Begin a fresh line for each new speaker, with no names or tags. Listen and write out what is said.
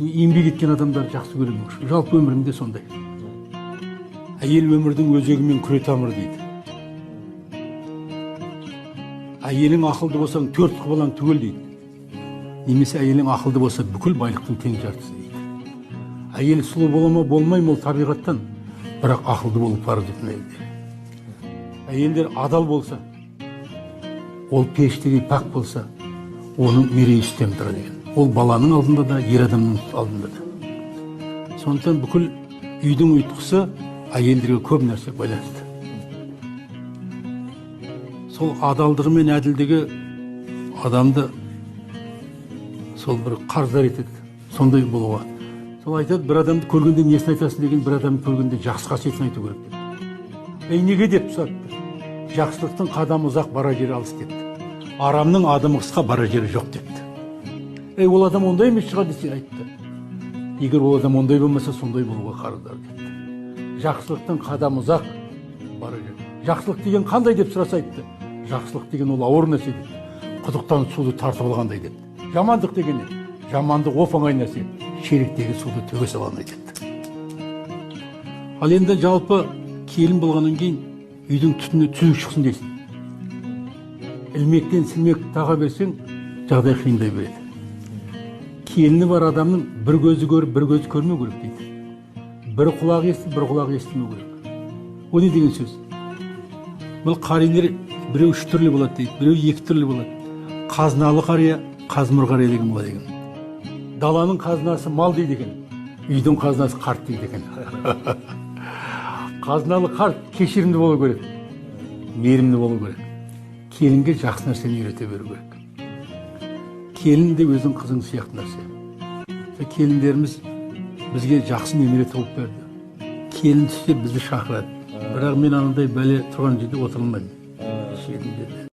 еңбек еткен адамдарды жақсы көремін. Жалпы өмірімде сондай. Әйел өмірдің өзегі мен күре тамыры дейді. Әйелің ақылды болсаң, 4 балаң түгел дейді. Немесе әйелің ақылды болса, бүкіл байлықтың тең жартысы дейді. Әйел сұлу бола ма, болмай ма, ол табиғаттан, бірақ ақылды болып парыз ететін әйелдер. Әйелдер адал болса, ол періштедей пак болса, оның мерейі үстем тұрады екен. Ол баланың алдында да, ер адамның алдында да. Сондықтан бүкіл үйдің ұйытқысы әйелдерге көп нәрсе байланысты. Сол адалдығы мен әділдігі адамды сол бір қарыздар етеді. Сондай болуға. Сол айтады, бір адамды көргенде несін айтасың деген, бір адамды көргенде жақсы қасиетін айту керек деп. Неге деп сұрады. Жақсылықтың қадамы ұзақ, бара жері алыс депті. Арамның адымы қысқа, бара жері жоқ депті. Ол адам ондай емес шығар десе айтты. Егер ол адам ондай болмаса, сондай болуға қарыздар депті. Жақсылықтың қадамы ұзақ, бара жері. Жақсылық деген қандай деп сұраса айтты. Жақсылық деген ол ауыр нәрсе дейді. Құдықтан суды тартып алғандай депті. Жамандық деген не? Жамандық оп-оңай нәрсе. Шеректегі суды төге салғандай депті. Ал енді жалпы келін болғаннан кейін үйдің түтіні түзу шықсын дейсің. Ілмектен сілмек таға берсең, жағдай қиындай береді. Келіні бар адамның бір көзі көріп, бір көзі көрмеу керек дейді. Бір құлақ естіп, бір құлақ естімеу керек. О не деген сөз? Бұл қарилер біреу 3 түрлі болады дейді, біреу 2 түрлі болады. Қазыналы қария, қазмұр қария деген болады екен. Даланың қазынасы мал дейді екен, үйдің қазынасы қарт дейді екен. Қазыналы қарт кешірімді болу керек, мейірімді болу керек. Келінге жақсы нәрсені үйрете беру керек. Келін де өзің қызың сияқты нәрсе. Келіндеріміз бізге жақсы немере тауып берді. Келін түссе бізді шақырады. Бірақ мен анандай бәле тұрған жерде отырылмаймын.